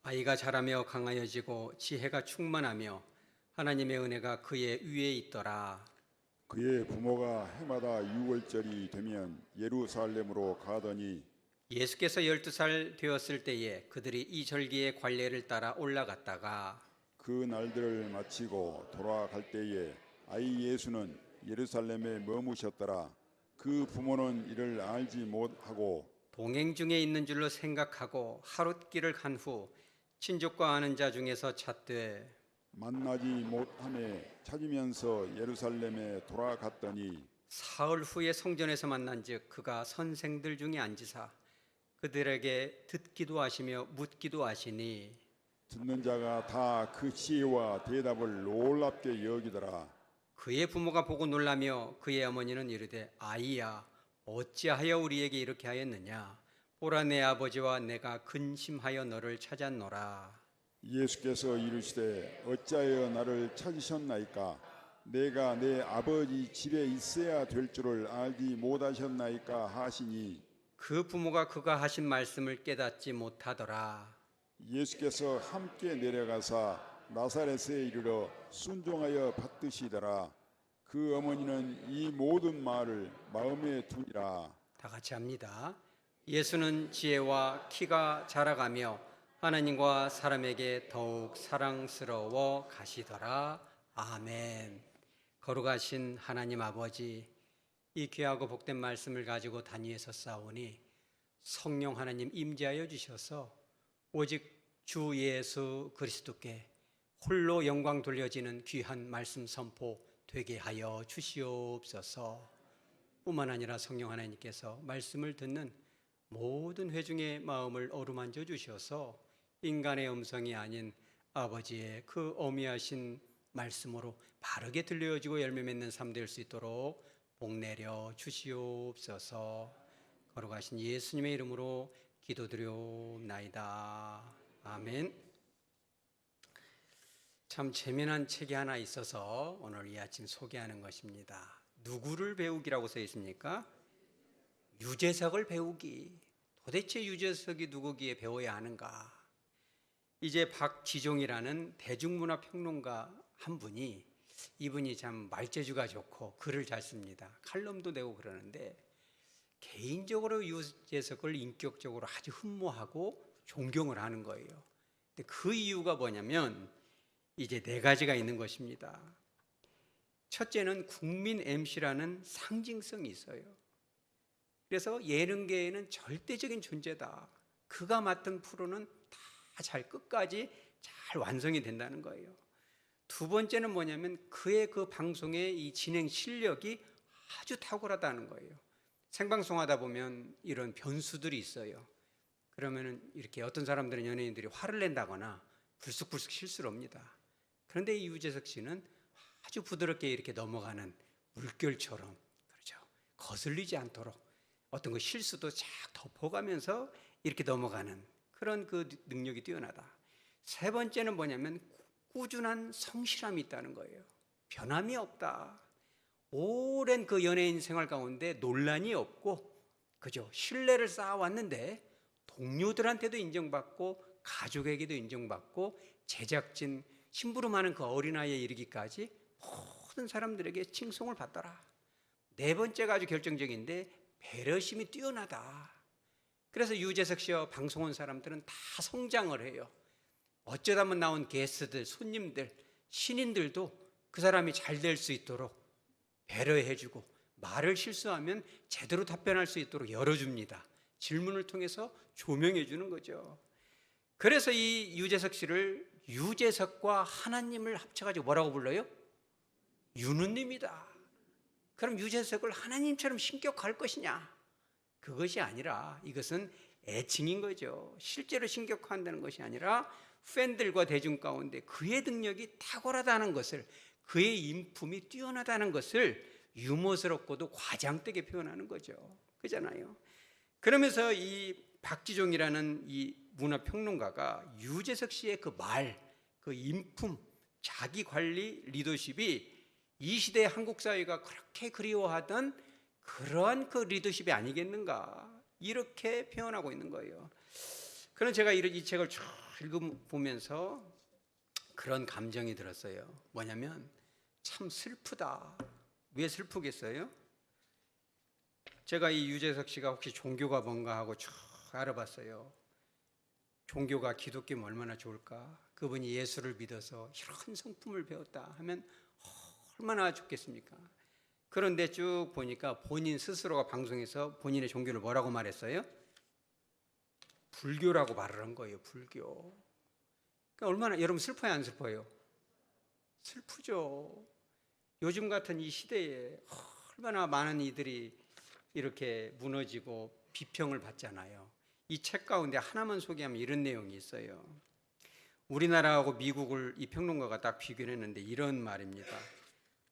아이가 자라며 강하여지고 지혜가 충만하며 하나님의 은혜가 그의 위에 있더라. 그의 부모가 해마다 유월절이 되면 예루살렘으로 가더니 예수께서 12살 되었을 때에 그들이 이 절기의 관례를 따라 올라갔다가 그 날들을 마치고 돌아갈 때에 아이 예수는 예루살렘에 머무셨더라. 그 부모는 이를 알지 못하고 동행 중에 있는 줄로 생각하고 하룻길을 간 후 친족과 아는 자 중에서 찾되 만나지 못하매 찾으면서 예루살렘에 돌아갔더니 사흘 후에 성전에서 만난즉 그가 선생들 중에 앉으사 그들에게 듣기도 하시며 묻기도 하시니 듣는 자가 다 그 지혜와 대답을 놀랍게 여기더라. 그의 부모가 보고 놀라며 그의 어머니는 이르되 아이야 어찌하여 우리에게 이렇게 하였느냐 보라 내 아버지와 내가 근심하여 너를 찾았노라. 예수께서 이르시되 어찌하여 나를 찾으셨나이까? 내가 내 아버지 집에 있어야 될 줄을 알지 못하셨나이까 하시니 그 부모가 그가 하신 말씀을 깨닫지 못하더라. 예수께서 함께 내려가사 나사렛에 이르러 순종하여 받드시더라. 그 어머니는 이 모든 말을 마음에 두니라. 다 같이 합니다. 예수는 지혜와 키가 자라가며 하나님과 사람에게 더욱 사랑스러워 가시더라. 아멘. 거룩하신 하나님 아버지, 이 귀하고 복된 말씀을 가지고 단위에서 싸우니 성령 하나님 임재하여 주셔서 오직 주 예수 그리스도께 홀로 영광 돌려지는 귀한 말씀 선포 되게 하여 주시옵소서. 뿐만 아니라 성령 하나님께서 말씀을 듣는 모든 회중의 마음을 어루만져 주셔서 인간의 음성이 아닌 아버지의 그 어미하신 말씀으로 바르게 들려지고 열매 맺는 삶 될 수 있도록 복 내려 주시옵소서. 거룩하신 예수님의 이름으로 기도드려옵나이다. 아멘. 참 재미난 책이 하나 있어서 오늘 이 아침 소개하는 것입니다. 누구를 배우기라고 써 있습니까? 유재석을 배우기. 도대체 유재석이 누구기에 배워야 하는가? 이제 박지종이라는 대중문화 평론가 한 분이, 이분이 참 말재주가 좋고 글을 잘 씁니다. 칼럼도 내고 그러는데 개인적으로 유재석을 인격적으로 아주 흠모하고 존경을 하는 거예요. 근데 그 이유가 뭐냐면 이제 네 가지가 있는 것입니다. 첫째는 국민 MC라는 상징성이 있어요. 그래서 예능계에는 절대적인 존재다. 그가 맡은 프로는 다 잘 끝까지 잘 완성이 된다는 거예요. 두 번째는 뭐냐면 그의 그 방송의 이 진행 실력이 아주 탁월하다는 거예요. 생방송하다 보면 이런 변수들이 있어요. 그러면은 이렇게 어떤 사람들은 연예인들이 화를 낸다거나 불쑥불쑥 실수를 합니다. 그런데 이 유재석 씨는 아주 부드럽게 이렇게 넘어가는 물결처럼, 그렇죠, 거슬리지 않도록 어떤 그 실수도 쫙 덮어가면서 이렇게 넘어가는 그런 그 능력이 뛰어나다. 세 번째는 뭐냐면 꾸준한 성실함이 있다는 거예요. 변함이 없다. 오랜 그 연예인 생활 가운데 논란이 없고, 그죠, 신뢰를 쌓아왔는데 동료들한테도 인정받고 가족에게도 인정받고 제작진, 심부름하는 그 어린아이에 이르기까지 모든 사람들에게 칭송을 받더라. 네 번째가 아주 결정적인데 배려심이 뛰어나다. 그래서 유재석 씨와 방송 온 사람들은 다 성장을 해요. 어쩌다만 나온 게스트들, 손님들, 신인들도 그 사람이 잘 될 수 있도록 배려해주고 말을 실수하면 제대로 답변할 수 있도록 열어줍니다. 질문을 통해서 조명해 주는 거죠. 그래서 이 유재석 씨를 유재석과 하나님을 합쳐가지고 뭐라고 불러요? 유느님이다. 그럼 유재석을 하나님처럼 신격할 것이냐? 그것이 아니라 이것은 애칭인 거죠. 실제로 신격화한다는 것이 아니라 팬들과 대중 가운데 그의 능력이 탁월하다는 것을, 그의 인품이 뛰어나다는 것을 유머스럽고도 과장되게 표현하는 거죠. 그잖아요. 그러면서 이 박지종이라는 이 문화평론가가 유재석 씨의 그 말, 그 인품, 자기 관리, 리더십이 이 시대의 한국 사회가 그렇게 그리워하던 그러한 그 리더십이 아니겠는가, 이렇게 표현하고 있는 거예요. 그럼 제가 이 책을 쭉 읽어보면서 그런 감정이 들었어요. 뭐냐면 참 슬프다. 왜 슬프겠어요? 제가 이 유재석 씨가 혹시 종교가 뭔가 하고 쭉 알아봤어요. 종교가 기독교면 얼마나 좋을까? 그분이 예수를 믿어서 이런 성품을 배웠다 하면 얼마나 좋겠습니까? 그런데 쭉 보니까 본인 스스로가 방송에서 본인의 종교를 뭐라고 말했어요? 불교라고 말을 한 거예요. 불교. 그러니까 얼마나 여러분 슬퍼요, 안 슬퍼요? 슬프죠. 요즘 같은 이 시대에 얼마나 많은 이들이 이렇게 무너지고 비평을 받잖아요. 이 책 가운데 하나만 소개하면 이런 내용이 있어요. 우리나라하고 미국을 이 평론가가 딱 비교했는데 이런 말입니다.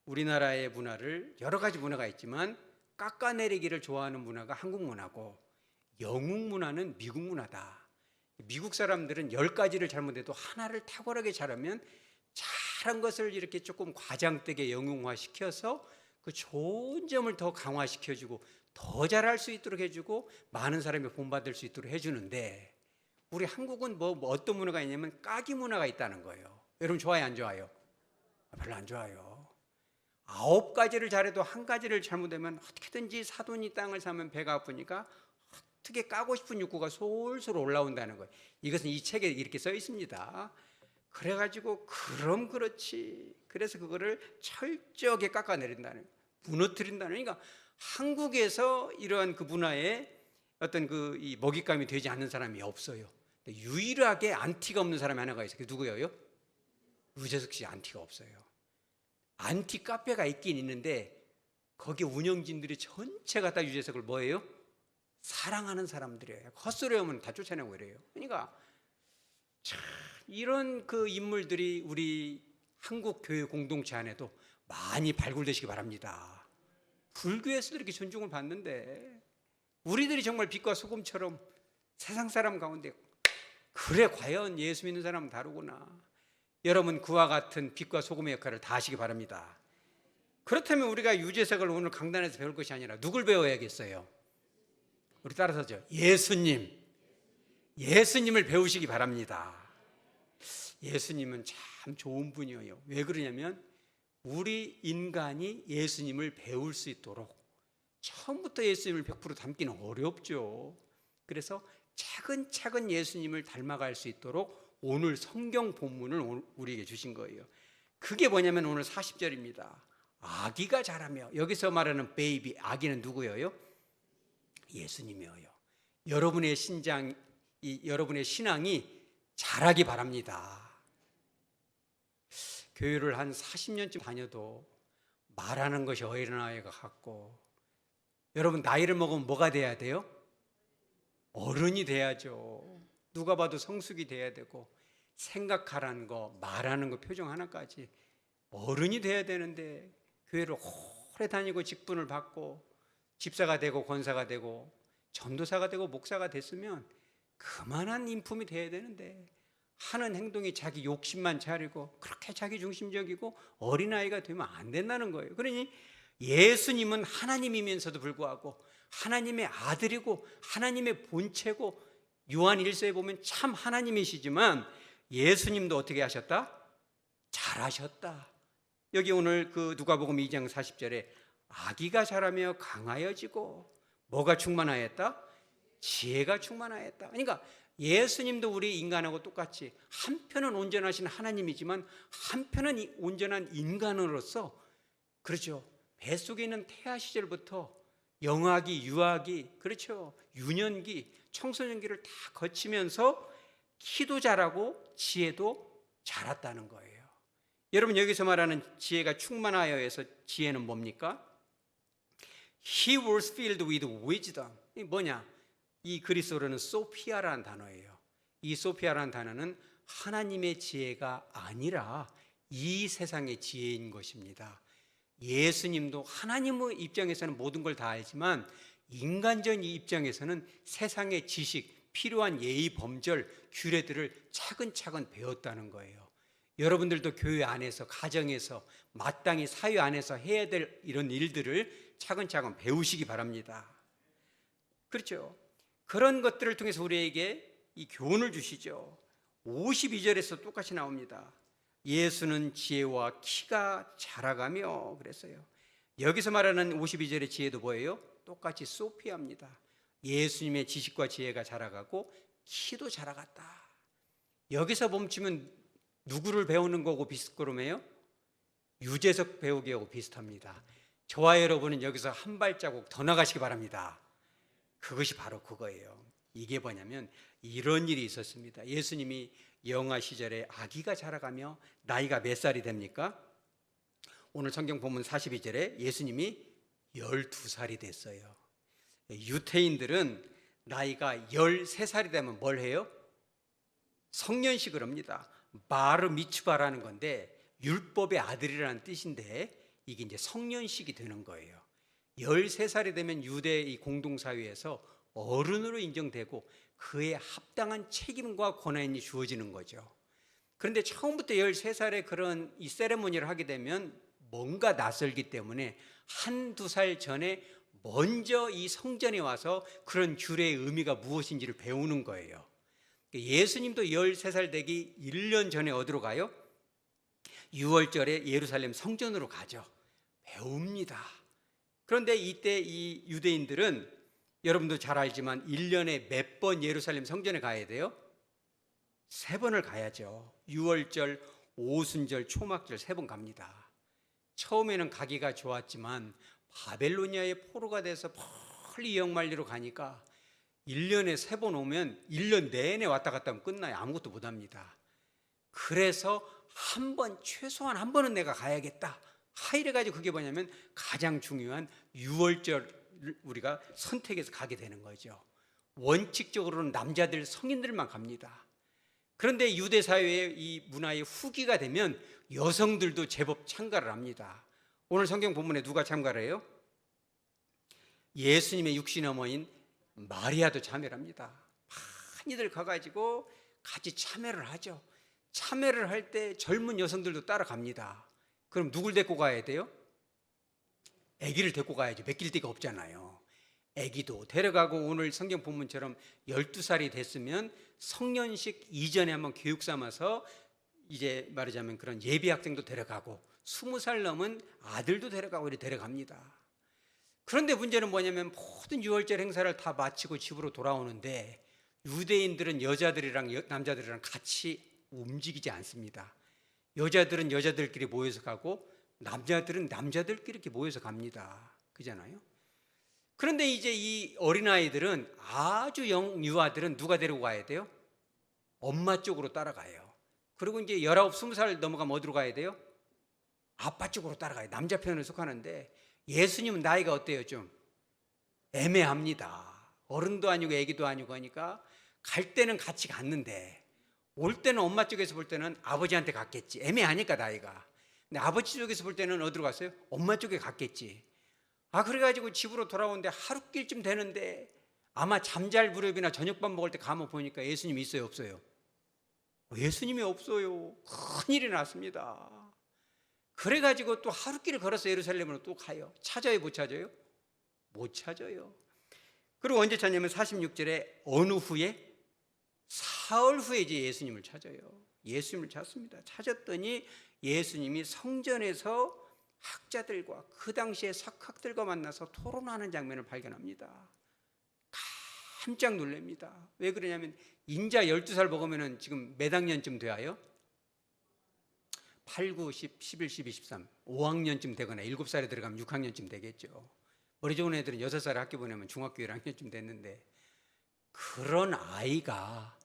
우리나라의 문화를 여러 가지 문화가 있지만 깎아내리기를 좋아하는 문화가 한국 문화고 영국 문화는 미국 문화다. 미국 사람들은 10가지를 잘못해도 하나를 탁월하게 잘하면 잘한 것을 이렇게 조금 과장되게 영웅화시켜서 그 좋은 점을 더 강화시켜주고 더 잘할 수 있도록 해주고 많은 사람이 본받을 수 있도록 해주는데 우리 한국은 뭐 어떤 문화가 있냐면 까기 문화가 있다는 거예요. 여러분 좋아요, 안 좋아요? 별로 안 좋아요. 9가지를 잘해도 1가지를 잘못하면 어떻게든지 사돈이 땅을 사면 배가 아프니까 어떻게 까고 싶은 욕구가 솔솔 올라온다는 거예요. 이것은 이 책에 이렇게 써 있습니다. 그래가지고 그럼 그렇지. 그래서 그거를 철저하게 깎아내린다는 거예요. 무너뜨린다는. 그러니까 한국에서 이러한 그 문화에 어떤 그 이 먹잇감이 되지 않는 사람이 없어요. 유일하게 안티가 없는 사람이 하나가 있어요. 그게 누구예요? 유재석 씨 안티가 없어요. 안티 카페가 있긴 있는데 거기 운영진들이 전체가 다 유재석을 뭐예요? 사랑하는 사람들이에요. 헛소리 하면 다 쫓아내고 이래요. 그러니까 참 이런 그 인물들이 우리 한국 교회 공동체 안에도 많이 발굴되시기 바랍니다. 불교에서도 이렇게 존중을 받는데 우리들이 정말 빛과 소금처럼 세상 사람 가운데 그래 과연 예수 믿는 사람은 다르구나. 여러분 그와 같은 빛과 소금의 역할을 다 하시기 바랍니다. 그렇다면 우리가 유재석을 오늘 강단에서 배울 것이 아니라 누굴 배워야겠어요? 우리 따라서죠. 예수님을 배우시기 바랍니다. 예수님은 참 좋은 분이에요. 왜 그러냐면 우리 인간이 예수님을 배울 수 있도록 처음부터 예수님을 100% 닮기는 어렵죠. 그래서 차근차근 예수님을 닮아갈 수 있도록 오늘 성경 본문을 우리에게 주신 거예요. 그게 뭐냐면 오늘 40절입니다. 아기가 자라며, 여기서 말하는 베이비, 아기는 누구예요? 예수님이에요. 여러분의 여러분의 신앙이 자라기 바랍니다. 교회를 한 40년쯤 다녀도 말하는 것이 어린아이가 같고, 여러분 나이를 먹으면 뭐가 돼야 돼요? 어른이 돼야죠. 누가 봐도 성숙이 돼야 되고, 생각하라는 거, 말하는 거, 표정 하나까지 어른이 돼야 되는데 교회를 오래 다니고 직분을 받고 집사가 되고 권사가 되고 전도사가 되고 목사가 됐으면 그만한 인품이 돼야 되는데 하는 행동이 자기 욕심만 차리고 그렇게 자기 중심적이고 어린아이가 되면 안 된다는 거예요. 그러니 예수님은 하나님이면서도 불구하고 하나님의 아들이고 하나님의 본체고 요한 1서에 보면 참 하나님이시지만 예수님도 어떻게 하셨다? 잘하셨다. 여기 오늘 그 누가복음 2장 40절에 아기가 자라며 강하여지고 뭐가 충만하였다? 지혜가 충만하였다. 그러니까 예수님도 우리 인간하고 똑같이 한편은 온전하신 하나님이지만 한편은 온전한 인간으로서 그렇죠. 뱃속에 있는 태아 시절부터 영아기, 유아기, 그렇죠. 유년기, 청소년기를 다 거치면서 키도 자라고 지혜도 자랐다는 거예요. 여러분 여기서 말하는 지혜가 충만하여에서 지혜는 뭡니까? He was filled with wisdom. 이 뭐냐? 이 그리스어로는 소피아라는 단어예요. 이 소피아라는 단어는 하나님의 지혜가 아니라 이 세상의 지혜인 것입니다. 예수님도 하나님의 입장에서는 모든 걸 다 알지만 인간적인 입장에서는 세상의 지식, 필요한 예의, 범절, 규례들을 차근차근 배웠다는 거예요. 여러분들도 교회 안에서, 가정에서, 마땅히 사회 안에서 해야 될 이런 일들을 차근차근 배우시기 바랍니다. 그렇죠? 그런 것들을 통해서 우리에게 이 교훈을 주시죠. 52절에서 똑같이 나옵니다. 예수는 지혜와 키가 자라가며 그랬어요. 여기서 말하는 52절의 지혜도 뭐예요? 똑같이 소피아입니다. 예수님의 지식과 지혜가 자라가고 키도 자라갔다. 여기서 멈추면 누구를 배우는 거고 비슷그러매요? 유재석 배우기하고 비슷합니다. 저와 여러분은 여기서 한 발자국 더 나가시기 바랍니다. 그것이 바로 그거예요. 이게 뭐냐면 이런 일이 있었습니다. 예수님이 영아 시절에 아기가 자라가며 나이가 몇 살이 됩니까? 오늘 성경 본문 42절에 예수님이 12살이 됐어요. 유태인들은 나이가 13살이 되면 뭘 해요? 성년식을 합니다. 마르 미츠바라는 건데 율법의 아들이라는 뜻인데 이게 이제 성년식이 되는 거예요. 13살이 되면 유대 이 공동사회에서 어른으로 인정되고 그에 합당한 책임과 권한이 주어지는 거죠. 그런데 처음부터 13살에 그런 이 세레모니를 하게 되면 뭔가 낯설기 때문에 한두 살 전에 먼저 이 성전에 와서 그런 규례의 의미가 무엇인지를 배우는 거예요. 예수님도 13살 되기 1년 전에 어디로 가요? 6월절에 예루살렘 성전으로 가죠. 배웁니다. 그런데 이때 이 유대인들은 여러분도 잘 알지만 1년에 몇 번 예루살렘 성전에 가야 돼요? 3번을 가야죠. 6월절, 오순절, 초막절 3번 갑니다. 처음에는 가기가 좋았지만 바벨로니아의 포로가 돼서 멀리 영말리로 가니까 1년에 3번 오면 1년 내내 왔다 갔다 하면 끝나요. 아무것도 못합니다. 그래서 최소한 한 번은 내가 가야겠다. 이래가지고 그게 뭐냐면 가장 중요한 6월절 우리가 선택해서 가게 되는 거죠. 원칙적으로는 남자들 성인들만 갑니다. 그런데 유대 사회의 이 문화의 후기가 되면 여성들도 제법 참가를 합니다. 오늘 성경 본문에 누가 참가를 해요? 예수님의 육신의 어머니인 마리아도 참여를 합니다. 많이들 가가지고 같이 참여를 하죠. 참여를 할 때 젊은 여성들도 따라갑니다. 그럼 누굴 데리고 가야 돼요? 아기를 데리고 가야죠. 맡길 데가 없잖아요. 아기도 데려가고 오늘 성경 본문처럼 12살이 됐으면 성년식 이전에 한번 교육 삼아서 이제 말하자면 그런 예비 학생도 데려가고 20살 넘은 아들도 데려가고 이렇게 데려갑니다. 그런데 문제는 뭐냐면 모든 유월절 행사를 다 마치고 집으로 돌아오는데 유대인들은 여자들이랑 남자들이랑 같이 움직이지 않습니다. 여자들은 여자들끼리 모여서 가고 남자들은 남자들끼리 이렇게 모여서 갑니다. 그잖아요. 그런데 이제 이 어린아이들은 아주 영유아들은 누가 데리고 가야 돼요? 엄마 쪽으로 따라가요. 그리고 이제 19, 20살 넘어가면 어디로 가야 돼요? 아빠 쪽으로 따라가요. 남자 편에 속하는데 예수님은 나이가 어때요? 좀 애매합니다. 어른도 아니고 애기도 아니고 하니까 갈 때는 같이 갔는데 올 때는 엄마 쪽에서 볼 때는 아버지한테 갔겠지. 애매하니까 나이가. 근데 아버지 쪽에서 볼 때는 어디로 갔어요? 엄마 쪽에 갔겠지. 그래가지고 집으로 돌아오는데 하루길쯤 되는데 아마 잠잘 무렵이나 저녁밥 먹을 때 가면 보니까 예수님이 있어요? 없어요? 예수님이 없어요. 큰일이 났습니다. 그래가지고 또 하루길을 걸어서 예루살렘으로 또 가요. 찾아요? 못 찾아요? 못 찾아요. 그리고 언제 찾냐면 46절에 어느 후에? 사흘 후에 이제 예수님을 찾아요. 예수님을 찾습니다. 찾았더니 예수님이 성전에서 학자들과 그 당시에 석학들과 만나서 토론하는 장면을 발견합니다. 깜짝 놀랍니다. 왜 그러냐면 인자 12살 먹으면 지금 몇 학년쯤 돼요? 8, 9, 10, 11, 12, 13 5학년쯤 되거나 7살에 들어가면 6학년쯤 되겠죠. 머리 좋은 애들은 6살에 학교 보내면 중학교 1학년쯤 됐는데 그런 아이가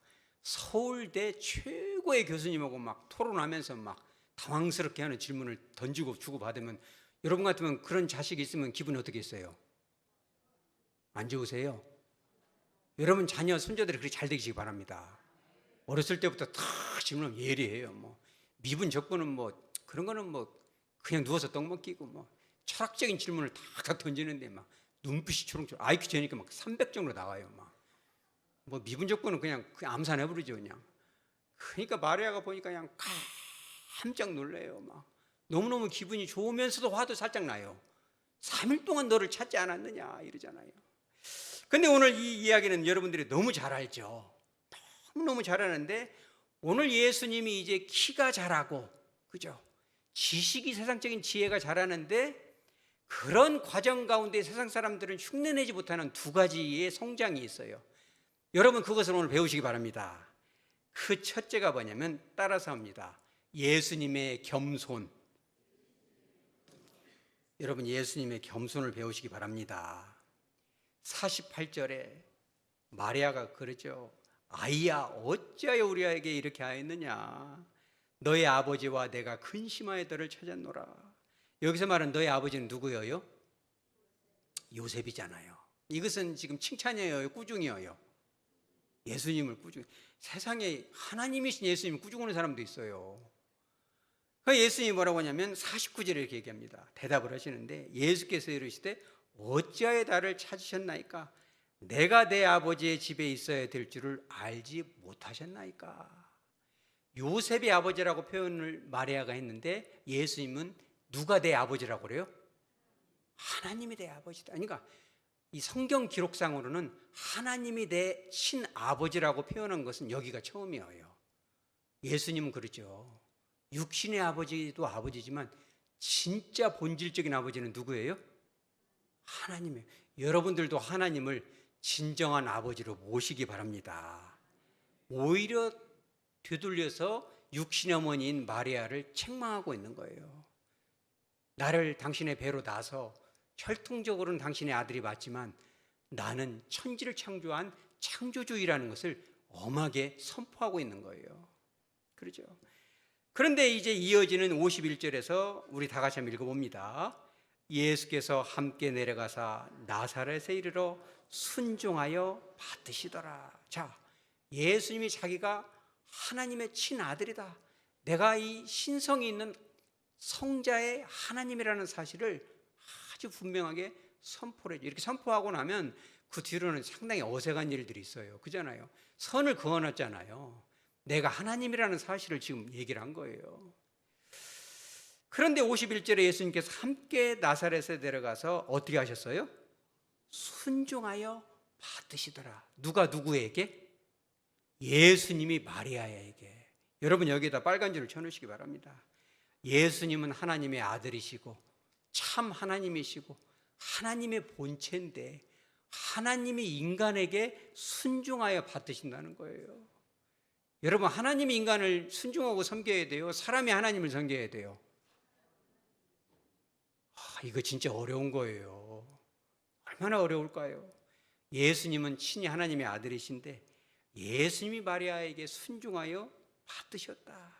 서울대 최고의 교수님하고 막 토론하면서 막 당황스럽게 하는 질문을 던지고 주고받으면 여러분 같으면 그런 자식이 있으면 기분이 어떻게 있어요? 안 좋으세요? 여러분 자녀 손자들이 그렇게 잘 되시기 바랍니다. 어렸을 때부터 다 질문하면 예리해요. 뭐 미분 적분은 뭐 그런 거는 뭐 그냥 누워서 떡 먹기고 뭐 철학적인 질문을 다 던지는데 막 눈빛이 초롱초롱 IQ 재니까 막 300 정도 나와요. 막 뭐 미분 적분은 그냥 암산해 버리죠 그냥. 그러니까 마리아가 보니까 그냥 깜짝 놀래요. 막 너무너무 기분이 좋으면서도 화도 살짝 나요. 3일 동안 너를 찾지 않았느냐 이러잖아요. 근데 오늘 이 이야기는 여러분들이 너무 잘 알죠. 너무너무 잘 아는데 오늘 예수님이 이제 키가 자라고, 그죠? 지식이 세상적인 지혜가 자라는데 그런 과정 가운데 세상 사람들은 흉내내지 못하는 두 가지의 성장이 있어요. 여러분 그것을 오늘 배우시기 바랍니다. 그 첫째가 뭐냐면 따라서 합니다. 예수님의 겸손. 여러분 예수님의 겸손을 배우시기 바랍니다. 48절에 마리아가 그러죠. 아이야 어찌하여 우리에게 이렇게 하였느냐. 너의 아버지와 내가 근심하여 너를 찾았노라. 여기서 말하는 너의 아버지는 누구예요? 요셉이잖아요. 이것은 지금 칭찬이에요, 꾸중이에요? 예수님을 꾸중. 세상에 하나님이신 예수님을 꾸중하는 사람도 있어요. 예수님이 뭐라고 하냐면 49절에 이렇게 얘기합니다. 대답을 하시는데 예수께서 이르시되 어찌하여 나를 찾으셨나이까? 내가 내 아버지의 집에 있어야 될 줄을 알지 못하셨나이까? 요셉의 아버지라고 표현을 마리아가 했는데 예수님은 누가 내 아버지라고 그래요? 하나님이 내 아버지다. 그러니까 이 성경 기록상으로는 하나님이 내 친아버지라고 표현한 것은 여기가 처음이에요. 예수님은 그러죠. 육신의 아버지도 아버지지만 진짜 본질적인 아버지는 누구예요? 하나님이에요. 여러분들도 하나님을 진정한 아버지로 모시기 바랍니다. 오히려 되돌려서 육신의 어머니인 마리아를 책망하고 있는 거예요. 나를 당신의 배로 낳아서 혈통적으로는 당신의 아들이 맞지만 나는 천지를 창조한 창조주의라는 것을 엄하게 선포하고 있는 거예요. 그렇죠? 그런데 이제 이어지는 51절에서 우리 다 같이 한번 읽어봅니다. 예수께서 함께 내려가사 나사렛에 이르러 순종하여 받으시더라. 자, 예수님이 자기가 하나님의 친아들이다. 내가 이 신성이 있는 성자의 하나님이라는 사실을 아주 분명하게 선포를 해줘. 이렇게 선포하고 나면 그 뒤로는 상당히 어색한 일들이 있어요. 그잖아요. 선을 그어놨잖아요. 내가 하나님이라는 사실을 지금 얘기를 한 거예요. 그런데 51절에 예수님께서 함께 나사렛에 내려가서 어떻게 하셨어요? 순종하여 받으시더라. 누가 누구에게? 예수님이 마리아에게. 여러분 여기에다 빨간 줄을 쳐놓으시기 바랍니다. 예수님은 하나님의 아들이시고 참 하나님이시고 하나님의 본체인데 하나님이 인간에게 순종하여 받으신다는 거예요. 여러분 하나님이 인간을 순종하고 섬겨야 돼요? 사람이 하나님을 섬겨야 돼요? 이거 진짜 어려운 거예요. 얼마나 어려울까요? 예수님은 친히 하나님의 아들이신데 예수님이 마리아에게 순종하여 받으셨다.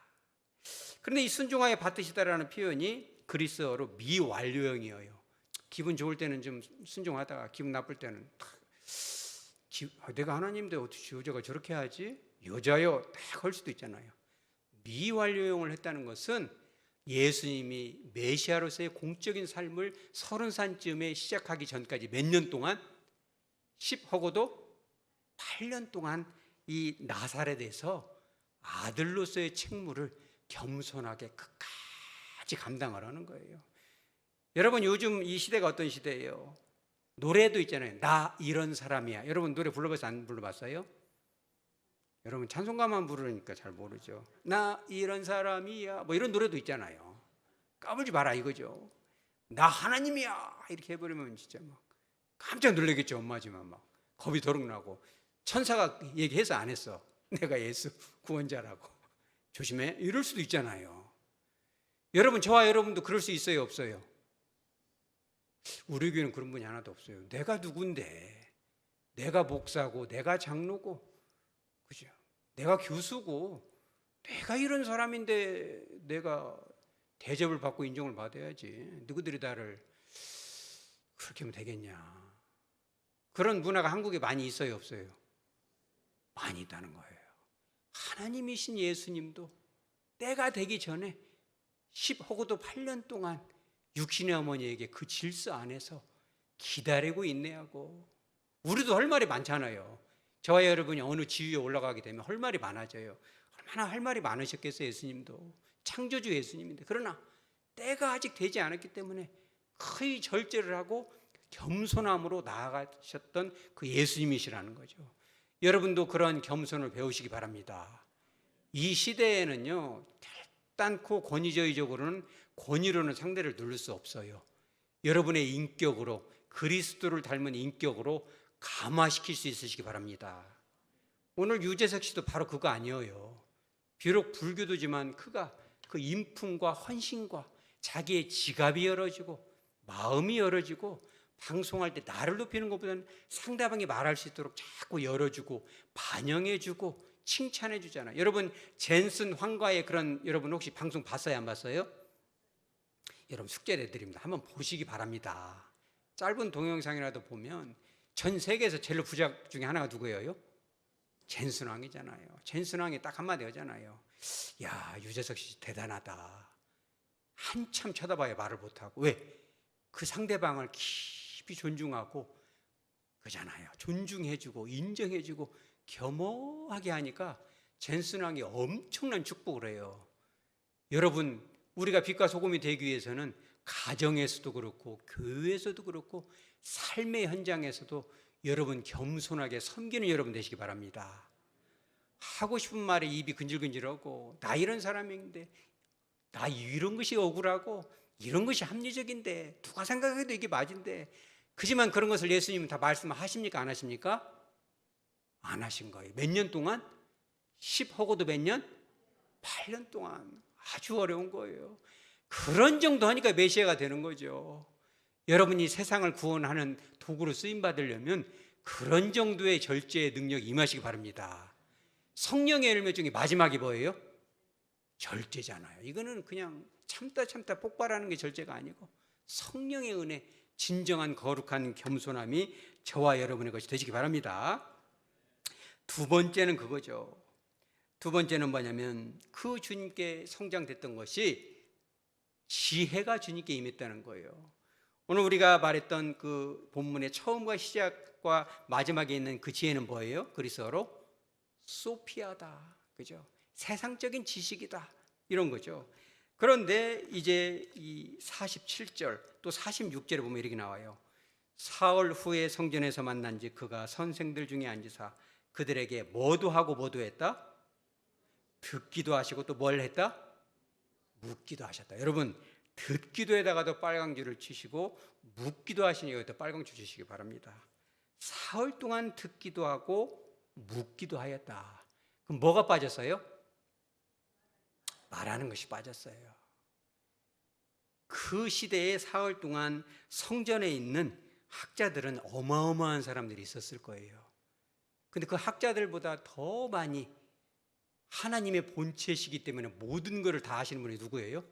그런데 이 순종하여 받으시다라는 표현이 그리스어로 미완료형이에요. 기분 좋을 때는 좀 순종하다가 기분 나쁠 때는 내가 하나님인데 어떻게 여자가 저렇게 하지? 여자요 딱 할 수도 있잖아요. 미완료형을 했다는 것은 예수님이 메시아로서의 공적인 삶을 30살쯤에 시작하기 전까지 몇 년 동안 10하고도 8년 동안 이 나사렛에서 아들로서의 책무를 겸손하게 끝까지 감당을 하는 거예요. 여러분 요즘 이 시대가 어떤 시대예요? 노래도 있잖아요. 나 이런 사람이야. 여러분 노래 불러봤어요? 안 불러봤어요? 여러분 찬송가만 부르니까 잘 모르죠. 나 이런 사람이야. 뭐 이런 노래도 있잖아요. 까불지 마라 이거죠. 나 하나님이야. 이렇게 해버리면 진짜 막 깜짝 놀라겠죠. 엄마지만 막 겁이 더럭 나고 천사가 얘기해서 안 했어. 내가 예수 구원자라고. 조심해. 이럴 수도 있잖아요. 여러분 저와 여러분도 그럴 수 있어요? 없어요? 우리 교회는 그런 분이 하나도 없어요. 내가 누군데 내가 목사고 내가 장로고 그죠? 내가 교수고 내가 이런 사람인데 내가 대접을 받고 인정을 받아야지. 누구들이 나를 그렇게 하면 되겠냐. 그런 문화가 한국에 많이 있어요? 없어요? 많이 있다는 거예요. 하나님이신 예수님도 때가 되기 전에 10하고도 8년 동안 육신의 어머니에게 그 질서 안에서 기다리고 인내하고. 우리도 할 말이 많잖아요. 저와 여러분이 어느 지위에 올라가게 되면 할 말이 많아져요. 얼마나 할 말이 많으셨겠어요. 예수님도 창조주 예수님인데. 그러나 때가 아직 되지 않았기 때문에 거의 절제를 하고 겸손함으로 나아가셨던 그 예수님이시라는 거죠. 여러분도 그런 겸손을 배우시기 바랍니다. 이 시대에는요, 결단코 권위주의적으로는 권위로는 상대를 누를 수 없어요. 여러분의 인격으로, 그리스도를 닮은 인격으로 감화시킬 수 있으시기 바랍니다. 오늘 유재석 씨도 바로 그거 아니에요. 비록 불교도지만 그가 그 인품과 헌신과 자기의 지갑이 열어지고 마음이 열어지고 방송할 때 나를 높이는 것보다는 상대방이 말할 수 있도록 자꾸 열어주고 반영해주고 칭찬해주잖아요. 여러분 젠슨 황과의 그런, 여러분 혹시 방송 봤어요, 안 봤어요? 여러분 숙제 내드립니다. 한번 보시기 바랍니다. 짧은 동영상이라도 보면 전 세계에서 제일 부자 중에 하나가 누구예요? 젠슨 왕이잖아요. 젠슨 왕이 딱 한마디 하잖아요. 야, 유재석 씨 대단하다. 한참 쳐다봐야 말을 못하고. 왜? 그 상대방을 깊이 존중하고 그잖아요. 존중해주고 인정해주고 겸허하게 하니까 젠슨 왕이 엄청난 축복을 해요. 여러분, 우리가 빛과 소금이 되기 위해서는 가정에서도 그렇고 교회에서도 그렇고 삶의 현장에서도 여러분 겸손하게 섬기는 여러분 되시기 바랍니다. 하고 싶은 말에 입이 근질근질하고 나 이런 사람인데, 나 이런 것이 억울하고 이런 것이 합리적인데, 누가 생각해도 이게 맞은데, 그지만 그런 것을 예수님은 다 말씀하십니까? 안 하십니까? 안 하신 거예요. 몇 년 동안? 10하고도 몇 년? 8년 동안. 아주 어려운 거예요. 그런 정도 하니까 메시아가 되는 거죠. 여러분이 세상을 구원하는 도구로 쓰임받으려면 그런 정도의 절제의 능력이 임하시기 바랍니다. 성령의 열매 중에 마지막이 뭐예요? 절제잖아요. 이거는 그냥 참다 폭발하는 게 절제가 아니고 성령의 은혜, 진정한 거룩한 겸손함이 저와 여러분의 것이 되시기 바랍니다. 두 번째는 그거죠. 두 번째는 뭐냐면 그 주님께 성장됐던 것이 지혜가 주님께 임했다는 거예요. 오늘 우리가 말했던 그 본문의 처음과 시작과 마지막에 있는 그 지혜는 뭐예요? 그리스어로 소피아다. 그죠? 세상적인 지식이다. 이런 거죠. 그런데 이제 이 47절 또 46절에 보면 이렇게 나와요. 사흘 후에 성전에서 만난즉 그가 선생들 중에 앉으사 그들에게 뭐도 하고 뭐도 했다? 듣기도 하시고 또 뭘 했다? 묻기도 하셨다. 여러분 듣기도 에다가도 빨강 줄을 치시고 묻기도 하시니 여기다 빨강 줄 치시기 바랍니다. 사흘 동안 듣기도 하고 묻기도 하였다. 그럼 뭐가 빠졌어요? 말하는 것이 빠졌어요. 그 시대에 사흘 동안 성전에 있는 학자들은 어마어마한 사람들이 있었을 거예요. 근데 그 학자들보다 더 많이 하나님의 본체시기 때문에 모든 것을 다 하시는 분이 누구예요?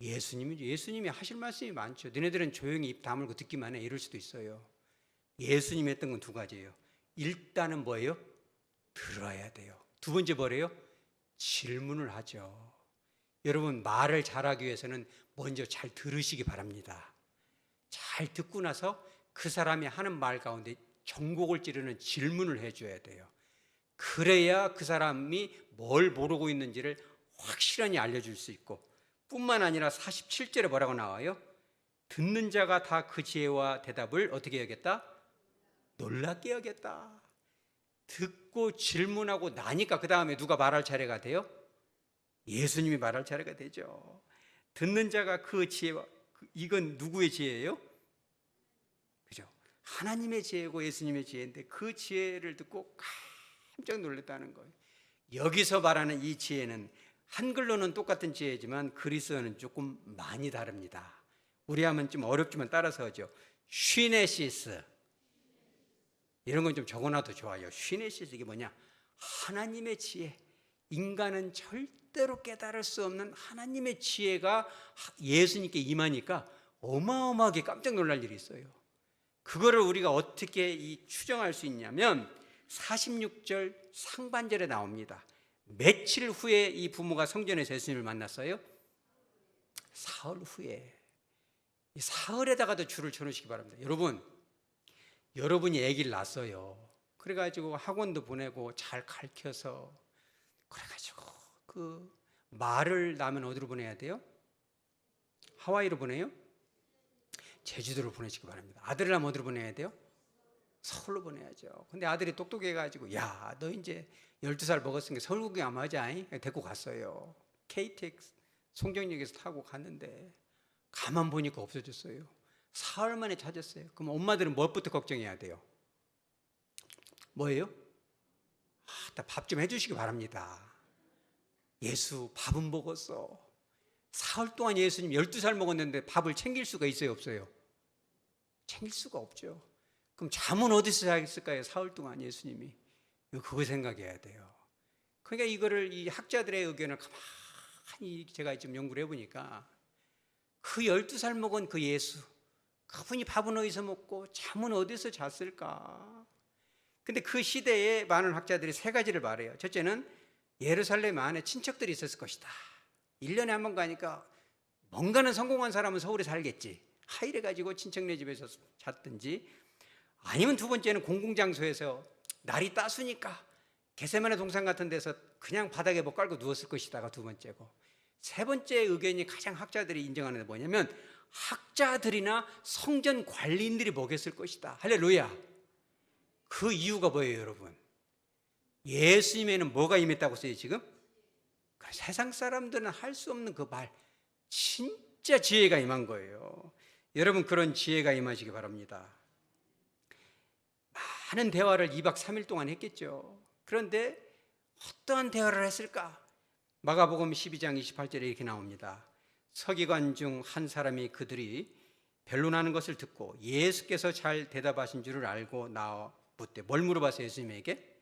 예수님이죠. 예수님이 하실 말씀이 많죠. 너네들은 조용히 입 다물고 듣기만 해 이럴 수도 있어요. 예수님이 했던 건 두 가지예요. 일단은 뭐예요? 들어야 돼요. 두 번째 뭐래요? 질문을 하죠. 여러분 말을 잘하기 위해서는 먼저 잘 들으시기 바랍니다. 잘 듣고 나서 그 사람이 하는 말 가운데 정곡을 찌르는 질문을 해줘야 돼요. 그래야 그 사람이 뭘 모르고 있는지를 확실하게 알려줄 수 있고, 뿐만 아니라 47절에 뭐라고 나와요? 듣는 자가 다 그 지혜와 대답을 어떻게 여겼다? 놀랍게 여겼다. 듣고 질문하고 나니까 그 다음에 누가 말할 차례가 돼요? 예수님이 말할 차례가 되죠. 듣는 자가 그 지혜와, 이건 누구의 지혜예요? 그죠? 하나님의 지혜고 예수님의 지혜인데 그 지혜를 듣고 깜짝 놀랐다는 거예요. 여기서 말하는 이 지혜는 한글로는 똑같은 지혜지만 그리스어는 조금 많이 다릅니다. 우리 하면 좀 어렵지만 따라서 하죠. 쉬네시스. 이런 건 좀 적어놔도 좋아요. 쉬네시스 이게 뭐냐? 하나님의 지혜. 인간은 절대로 깨달을 수 없는 하나님의 지혜가 예수님께 임하니까 어마어마하게 깜짝 놀랄 일이 있어요. 그거를 우리가 어떻게 추정할 수 있냐면 46절 상반절에 나옵니다. 며칠 후에 이 부모가 성전에서 예수님을 만났어요? 사흘 후에. 이 사흘에다가도 줄을 쳐놓으시기 바랍니다. 여러분이 아기를 낳았어요. 그래가지고 학원도 보내고 잘 가르쳐서 그래가지고 그 말을 낳으면 어디로 보내야 돼요? 하와이로 보내요? 제주도로 보내시기 바랍니다. 아들을 낳으면 어디로 보내야 돼요? 서울로 보내야죠. 근데 아들이 똑똑해가지고 야, 너 이제 12살 먹었으니까 서울 구경 한번 하자. 데리고 갔어요. KTX 송정역에서 타고 갔는데 가만 보니까 없어졌어요. 사흘 만에 찾았어요. 그럼 엄마들은 무엇부터 걱정해야 돼요? 뭐예요? 밥 좀 해주시기 바랍니다. 예수 밥은 먹었어. 사흘 동안 예수님 12살 먹었는데 밥을 챙길 수가 있어요, 없어요? 챙길 수가 없죠. 그럼 잠은 어디서 자겠을까요? 사흘 동안 예수님이. 그거 생각해야 돼요. 그러니까 이거를 이 학자들의 의견을 가만히 제가 좀 연구를 해보니까 그 12살 먹은 그 예수, 그분이 밥은 어디서 먹고 잠은 어디서 잤을까? 근데 그 시대에 많은 학자들이 세 가지를 말해요. 첫째는 예루살렘 안에 친척들이 있었을 것이다. 1년에 한 번 가니까 뭔가는 성공한 사람은 서울에 살겠지. 이래가지고 친척네 집에서 잤든지, 아니면 두 번째는 공공장소에서 날이 따스니까 겟세마네 동산 같은 데서 그냥 바닥에 뭐 깔고 누웠을 것이다가 두 번째고, 세 번째 의견이 가장 학자들이 인정하는 게 뭐냐면 학자들이나 성전 관리인들이 먹였을 것이다. 할렐루야. 그 이유가 뭐예요, 여러분? 예수님에는 뭐가 임했다고 써요 지금? 세상 사람들은 할 수 없는 그 말, 진짜 지혜가 임한 거예요. 여러분, 그런 지혜가 임하시기 바랍니다. 많은 대화를 2박 3일 동안 했겠죠. 그런데 어떠한 대화를 했을까? 마가복음 12장 28절에 이렇게 나옵니다. 서기관 중 한 사람이 그들이 변론하는 것을 듣고 예수께서 잘 대답하신 줄을 알고 나와 묻되, 뭘 물어봤어요? 예수님에게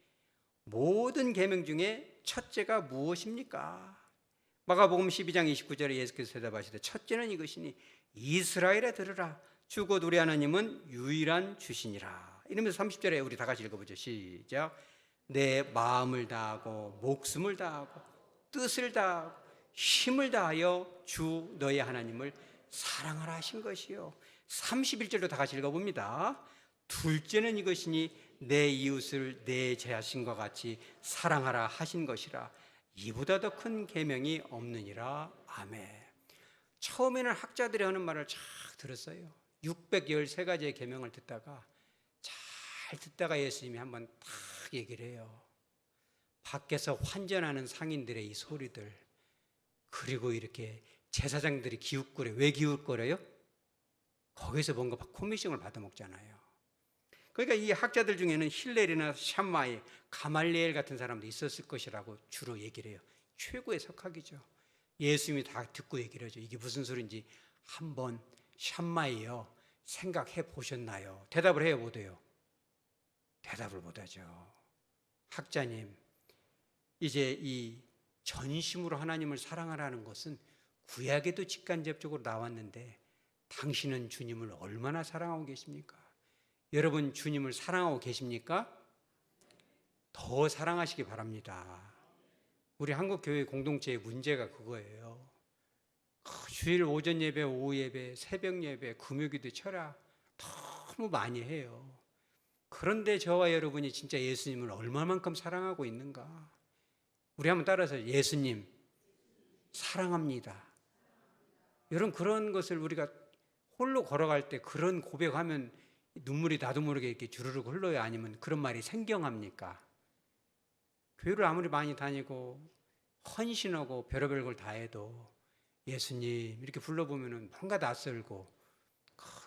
모든 계명 중에 첫째가 무엇입니까? 마가복음 12장 29절에 예수께서 대답하시되 첫째는 이것이니 이스라엘에 들으라, 주 곧 우리 하나님은 유일한 주시니라. 이러면서 30절에 우리 다 같이 읽어보죠. 시작. 내 마음을 다하고 목숨을 다하고 뜻을 다하고 힘을 다하여 주 너의 하나님을 사랑하라 하신 것이요. 31절로 다 같이 읽어봅니다. 둘째는 이것이니 내 이웃을 내 자신과 같이 사랑하라 하신 것이라. 이보다 더 큰 계명이 없느니라. 아멘. 처음에는 학자들이 하는 말을 잘 들었어요. 613가지의 계명을 듣다가 잘 듣다가 예수님이 한번 딱 얘기를 해요. 밖에서 환전하는 상인들의 이 소리들, 그리고 이렇게 제사장들이 기웃거려. 왜 기웃거려요? 거기서 뭔가 코미션을 받아먹잖아요. 그러니까 이 학자들 중에는 힐렐이나 샴마이, 가말리엘 같은 사람도 있었을 것이라고 주로 얘기를 해요. 최고의 석학이죠. 예수님이 다 듣고 얘기를 하죠. 이게 무슨 소리인지 한번 샴마이요 생각해 보셨나요? 대답을 해요, 못해요? 대답을 못하죠. 학자님, 이제 이 전심으로 하나님을 사랑하라는 것은 구약에도 직간접적으로 나왔는데 당신은 주님을 얼마나 사랑하고 계십니까? 여러분, 주님을 사랑하고 계십니까? 더 사랑하시기 바랍니다. 우리 한국교회 공동체의 문제가 그거예요. 주일 오전 예배, 오후 예배, 새벽 예배, 금요기도 철학 너무 많이 해요. 그런데 저와 여러분이 진짜 예수님을 얼마만큼 사랑하고 있는가? 우리 한번 따라서 예수님 사랑합니다. 여러분, 그런 것을 우리가 홀로 걸어갈 때 그런 고백하면 눈물이 나도 모르게 이렇게 주르륵 흘러요? 아니면 그런 말이 생경합니까? 교회를 아무리 많이 다니고 헌신하고 별의별 걸 다 해도 예수님 이렇게 불러보면 뭔가 낯설고,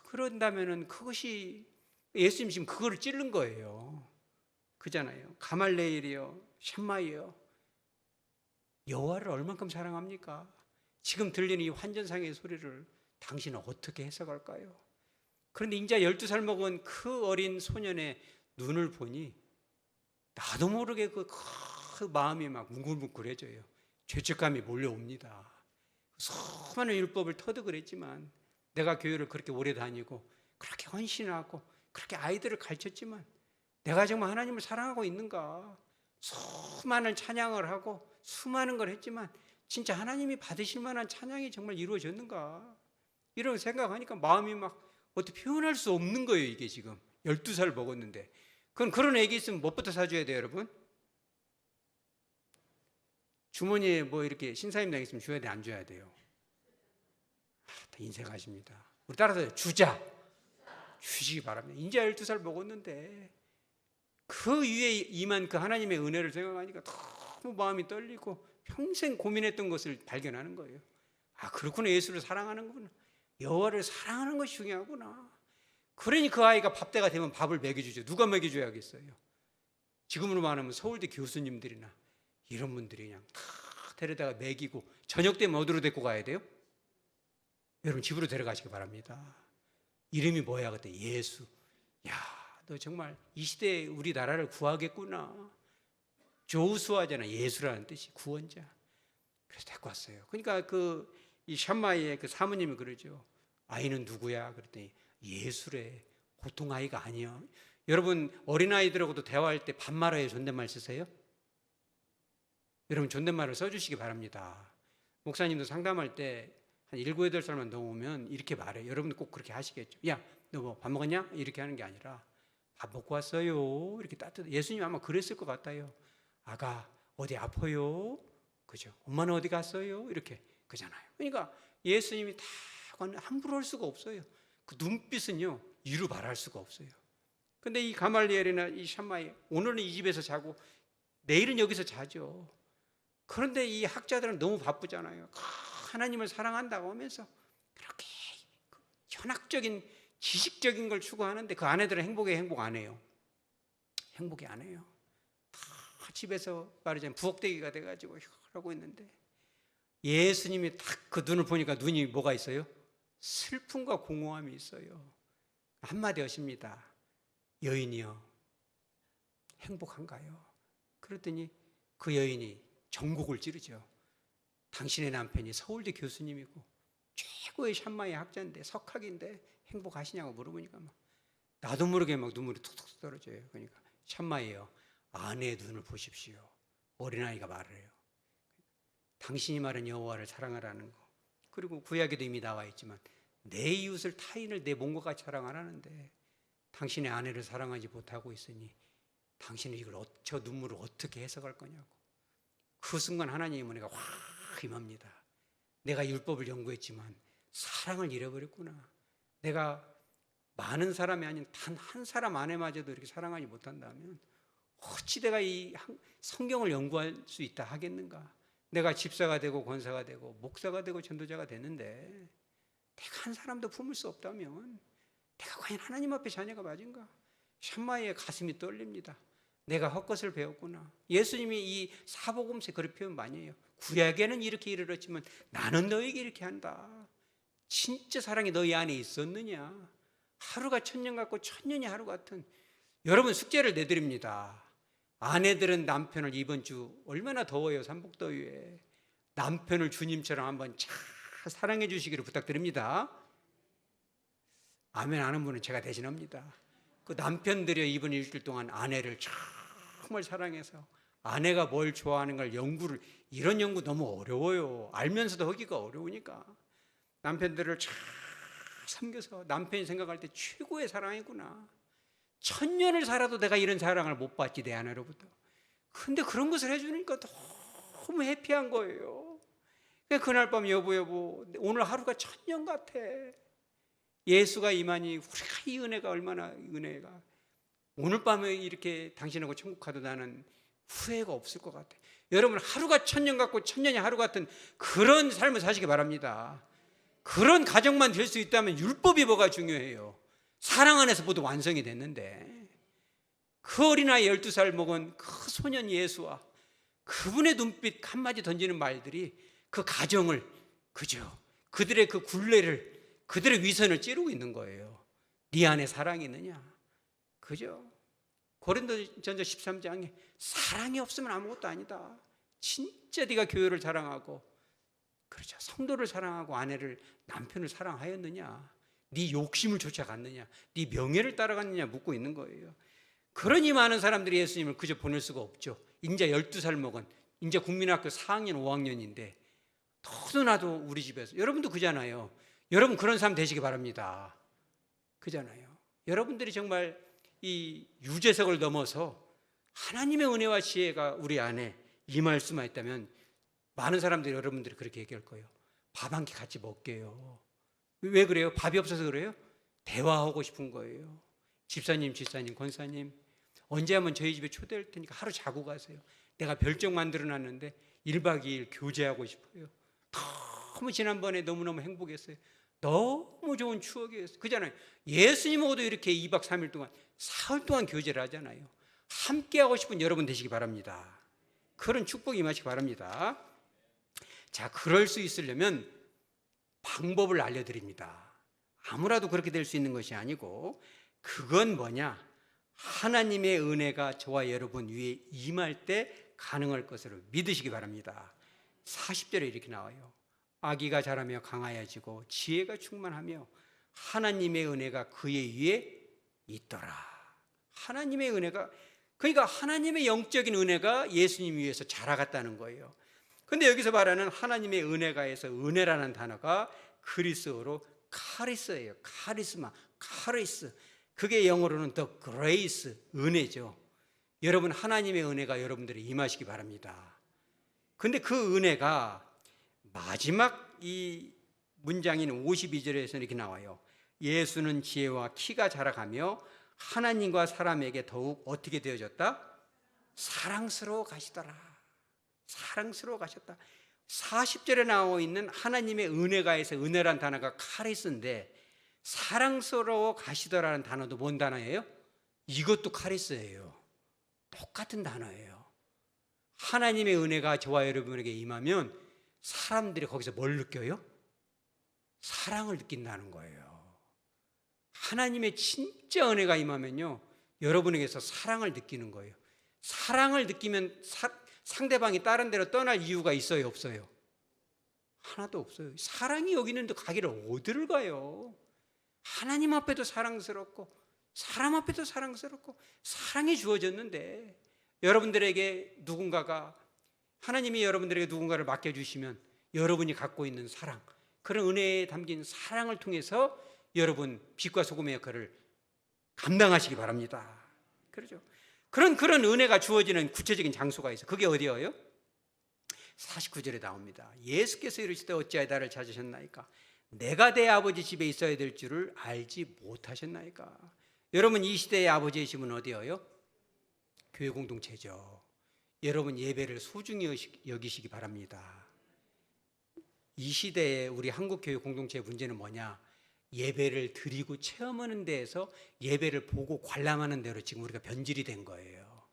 그런다면은 그것이 예수님 지금 그거를 찌른 거예요. 그잖아요. 가말레일이요, 샴마이요, 여호와를 얼만큼 사랑합니까? 지금 들리는 이 환전상의 소리를 당신은 어떻게 해석할까요? 그런데 이제 12살 먹은 그 어린 소년의 눈을 보니 나도 모르게 그 마음이 막 뭉글뭉글해져요. 죄책감이 몰려옵니다. 수많은 율법을 터득을 했지만, 내가 교회를 그렇게 오래 다니고 그렇게 헌신하고 그렇게 아이들을 가르쳤지만 내가 정말 하나님을 사랑하고 있는가? 수많은 찬양을 하고 수많은 걸 했지만 진짜 하나님이 받으실 만한 찬양이 정말 이루어졌는가? 이런 생각하니까 마음이 막 어떻게 표현할 수 없는 거예요. 이게 지금 12살 먹었는데. 그런 애기 있으면 무엇부터 사줘야 돼요, 여러분? 주머니에 뭐 이렇게 신사임당 있으면 줘야 돼, 안 줘야 돼요? 다 인색하십니다. 우리 따라서 주자. 주시기 바랍니다. 이제 12살 먹었는데 그 위에 임한 그 하나님의 은혜를 생각하니까 너무 마음이 떨리고 평생 고민했던 것을 발견하는 거예요. 아, 그렇구나. 예수를 사랑하는 거구나. 여호와를 사랑하는 것이 중요하구나. 그러니 그 아이가 밥때가 되면 밥을 먹여주죠. 누가 먹여줘야겠어요? 지금으로 말하면 서울대 교수님들이나 이런 분들이 그냥 다 데려다가 먹이고 저녁 때면 어디로 데리고 가야 돼요? 여러분 집으로 데려가시기 바랍니다. 이름이 뭐야? 그때 예수. 야, 너 정말 이 시대에 우리나라를 구하겠구나. 조수아잖아. 예수라는 뜻이 구원자. 그래서 데리고 왔어요. 그러니까 이 샴마이의 그 사모님이 그러죠. 아이는 누구야? 그랬더니 예수래. 보통 아이가 아니야. 여러분 어린아이들하고도 대화할 때 반말어에 존댓말 쓰세요? 여러분 존댓말을 써주시기 바랍니다. 목사님도 상담할 때 한 7, 8살만 넘으면 이렇게 말해요. 여러분도 꼭 그렇게 하시겠죠. 야, 너 뭐 밥 먹었냐? 이렇게 하는 게 아니라 밥 먹고 왔어요. 이렇게 따뜻해. 예수님 아마 그랬을 것 같아요. 아가 어디 아파요? 그죠? 엄마는 어디 갔어요? 이렇게 그잖아요. 그러니까 예수님이 다 함부로 할 수가 없어요. 그 눈빛은요 이루 말할 수가 없어요. 근데 이 가말리엘이나 이 샴마이 오늘은 이 집에서 자고 내일은 여기서 자죠. 그런데 이 학자들은 너무 바쁘잖아요. 하나님을 사랑한다고 하면서 그렇게 현학적인 지식적인 걸 추구하는데 그 아내들은 행복 안 해요. 행복이 안 해요. 다 집에서 말하자면 부엌대기가 돼가지고 하고 있는데 예수님이 딱 그 눈을 보니까 눈이 뭐가 있어요? 슬픔과 공허함이 있어요. 한마디 하십니다. 여인이여 행복한가요? 그랬더니 그 여인이 전곡을 찌르죠. 당신의 남편이 서울대 교수님이고 최고의 샴마이 학자인데 석학인데 행복하시냐고 물어보니까 막 나도 모르게 막 눈물이 툭툭 떨어져요. 그러니까 샴마이여 아내의 눈을 보십시오. 어린아이가 말을 해요. 당신이 말한 여호와를 사랑하라는 거. 그리고 구약에도 이미 나와 있지만 내 이웃을 타인을 내 몸과 같이 사랑하라는데 당신의 아내를 사랑하지 못하고 있으니 당신은 이걸 저 눈물을 어떻게 해석할 거냐고. 그 순간 하나님의 은혜가 확 임합니다. 내가 율법을 연구했지만 사랑을 잃어버렸구나. 내가 많은 사람이 아닌 단 한 사람 아내마저도 이렇게 사랑하지 못한다면 어찌 내가 이 성경을 연구할 수 있다 하겠는가. 내가 집사가 되고 권사가 되고 목사가 되고 전도자가 되는데 내가 한 사람도 품을 수 없다면 내가 과연 하나님 앞에 자녀가 맞은가. 샴마이의 가슴이 떨립니다. 내가 헛것을 배웠구나. 예수님이 이 사복음서에 그렇게 표현 많이 해요. 구약에는 이렇게 이르렀지만 나는 너에게 이렇게 한다. 진짜 사랑이 너희 안에 있었느냐. 하루가 천년 같고 천년이 하루 같은. 여러분 숙제를 내드립니다. 아내들은 남편을 이번 주 얼마나 더워요. 삼복더위에. 남편을 주님처럼 한번 잘 사랑해 주시기를 부탁드립니다. 아멘 하는 분은 제가 대신합니다. 그 남편들이 이번 일주일 동안 아내를 정말 사랑해서 아내가 뭘 좋아하는 걸 이런 연구 너무 어려워요. 알면서도 하기가 어려우니까 남편들을 잘 섬겨서 남편이 생각할 때 최고의 사랑이구나. 천년을 살아도 내가 이런 사랑을 못 받지 내 아내로부터. 근데 그런 것을 해주니까 너무 해피한 거예요. 그날 밤 여보 오늘 하루가 천년 같아. 예수가 임하니 우리가 이 은혜가 얼마나 은혜가. 오늘 밤에 이렇게 당신하고 천국 가도 나는 후회가 없을 것 같아. 여러분 하루가 천년 같고 천년이 하루 같은 그런 삶을 사시기 바랍니다. 그런 가정만 될 수 있다면 율법이 뭐가 중요해요. 사랑 안에서 모두 완성이 됐는데 그 어린아이 12살 먹은 그 소년 예수와 그분의 눈빛 한마디 던지는 말들이 그 가정을 그죠. 그들의 그 굴레를 그들의 위선을 찌르고 있는 거예요. 네 안에 사랑이 있느냐. 그죠. 고린도전서 13장에 사랑이 없으면 아무것도 아니다. 진짜 네가 교회를 사랑하고 그렇죠. 성도를 사랑하고 아내를 남편을 사랑하였느냐. 네 욕심을 쫓아갔느냐. 네 명예를 따라갔느냐 묻고 있는 거예요. 그러니 많은 사람들이 예수님을 그저 보낼 수가 없죠. 인자 12살 먹은 인자 국민학교 4학년 5학년인데 너도나도 우리 집에서 여러분도 그잖아요. 여러분 그런 사람 되시기 바랍니다. 그잖아요. 여러분들이 정말 이 유재석을 넘어서 하나님의 은혜와 지혜가 우리 안에 임할 수만 있다면 많은 사람들이 여러분들이 그렇게 얘기할 거예요. 밥 한 끼 같이 먹게요. 왜 그래요? 밥이 없어서 그래요? 대화하고 싶은 거예요. 집사님, 권사님, 언제 한번 저희 집에 초대할 테니까 하루 자고 가세요. 내가 별장 만들어놨는데 1박 2일 교제하고 싶어요. 너무 지난번에 너무너무 행복했어요. 너무 좋은 추억이었어요. 그잖아요. 예수님하고도 이렇게 2박 3일 동안, 사흘 동안 교제를 하잖아요. 함께하고 싶은 여러분 되시기 바랍니다. 그런 축복이 임하시기 바랍니다. 자, 그럴 수 있으려면 방법을 알려드립니다. 아무라도 그렇게 될 수 있는 것이 아니고, 그건 뭐냐? 하나님의 은혜가 저와 여러분 위에 임할 때 가능할 것으로 믿으시기 바랍니다. 40절에 이렇게 나와요. 아기가 자라며 강하여지고 지혜가 충만하며 하나님의 은혜가 그의 위에 있더라. 하나님의 은혜가, 그러니까 하나님의 영적인 은혜가 예수님 위에서 자라갔다는 거예요. 근데 여기서 말하는 하나님의 은혜가에서 은혜라는 단어가 그리스어로 카리스예요. 카리스마, 카리스. 그게 영어로는 the grace, 은혜죠. 여러분, 하나님의 은혜가 여러분들이 임하시기 바랍니다. 근데 그 은혜가 마지막 이 문장인 52절에서 이렇게 나와요. 예수는 지혜와 키가 자라가며 하나님과 사람에게 더욱 어떻게 되어졌다? 사랑스러워 가시더라. 사랑스러워 가셨다. 40절에 나와 있는 하나님의 은혜가에서 은혜란 단어가 카리스인데, 사랑스러워 가시더라는 단어도 뭔 단어예요? 이것도 카리스예요. 똑같은 단어예요. 하나님의 은혜가 저와 여러분에게 임하면 사람들이 거기서 뭘 느껴요? 사랑을 느낀다는 거예요. 하나님의 진짜 은혜가 임하면요, 여러분에게서 사랑을 느끼는 거예요. 사랑을 느끼면 상대방이 다른 데로 떠날 이유가 있어요, 없어요? 하나도 없어요. 사랑이 여기 있는데 가기를 어디를 가요? 하나님 앞에도 사랑스럽고 사람 앞에도 사랑스럽고 사랑이 주어졌는데, 여러분들에게 누군가가, 하나님이 여러분들에게 누군가를 맡겨주시면 여러분이 갖고 있는 사랑, 그런 은혜에 담긴 사랑을 통해서 여러분 빛과 소금의 역할을 감당하시기 바랍니다. 그렇죠? 그런 은혜가 주어지는 구체적인 장소가 있어요. 그게 어디예요? 49절에 나옵니다. 예수께서 이르시되 어찌하여 나를 찾으셨나이까? 내가 내 아버지 집에 있어야 될 줄을 알지 못하셨나이까? 여러분, 이 시대의 아버지의 집은 어디예요? 교회 공동체죠. 여러분, 예배를 소중히 여기시기 바랍니다. 이 시대에 우리 한국교회 공동체의 문제는 뭐냐? 예배를 드리고 체험하는 데에서 예배를 보고 관람하는 대로 지금 우리가 변질이 된 거예요.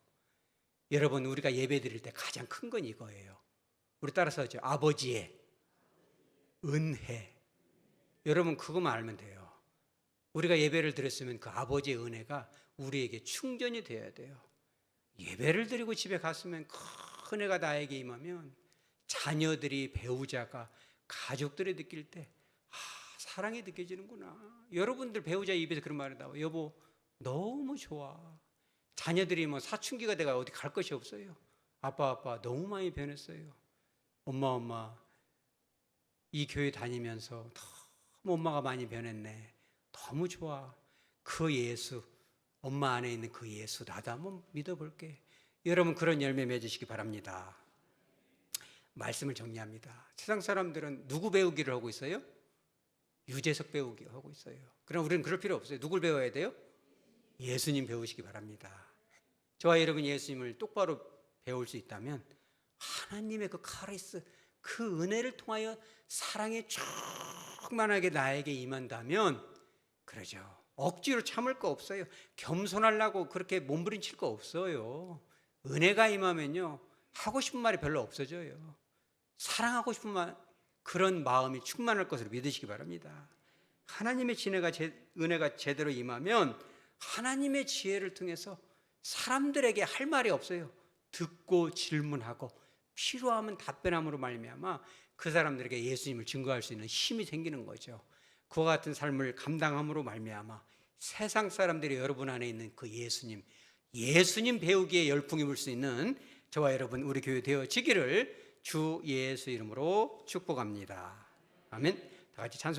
여러분, 우리가 예배 드릴 때 가장 큰 건 이거예요. 우리 따라서 하죠. 아버지의 은혜. 여러분, 그것만 알면 돼요. 우리가 예배를 드렸으면 그 아버지의 은혜가 우리에게 충전이 되어야 돼요. 예배를 드리고 집에 갔으면 큰 은혜가 나에게 임하면 자녀들이, 배우자가, 가족들이 느낄 때 사랑이 느껴지는구나. 여러분들 배우자 입에서 그런 말이 나와요. 여보, 너무 좋아. 자녀들이 뭐 사춘기가 돼가 어디 갈 것이 없어요. 아빠 너무 많이 변했어요. 엄마 이 교회 다니면서 너무 엄마가 많이 변했네. 너무 좋아. 그 예수, 엄마 안에 있는 그 예수 나도 한번 믿어볼게. 여러분, 그런 열매 맺으시기 바랍니다. 말씀을 정리합니다. 세상 사람들은 누구 배우기를 하고 있어요? 유재석 배우기 하고 있어요. 그럼 우리는 그럴 필요 없어요. 누굴 배워야 돼요? 예수님 배우시기 바랍니다. 저와 여러분 예수님을 똑바로 배울 수 있다면 하나님의 그 카리스, 그 은혜를 통하여 사랑이 충만하게 나에게 임한다면, 그러죠, 억지로 참을 거 없어요. 겸손하려고 그렇게 몸부림칠 거 없어요. 은혜가 임하면요, 하고 싶은 말이 별로 없어져요. 사랑하고 싶은 그런 마음이 충만할 것으로 믿으시기 바랍니다. 하나님의 은혜가 제대로 임하면 하나님의 지혜를 통해서 사람들에게 할 말이 없어요. 듣고 질문하고 필요하면 답변함으로 말미암아 그 사람들에게 예수님을 증거할 수 있는 힘이 생기는 거죠. 그와 같은 삶을 감당함으로 말미암아 세상 사람들이 여러분 안에 있는 그 예수님 배우기에 열풍이 불 수 있는 저와 여러분 우리 교회 되어지기를 주 예수 이름으로 축복합니다. 아멘. 다 같이 찬송.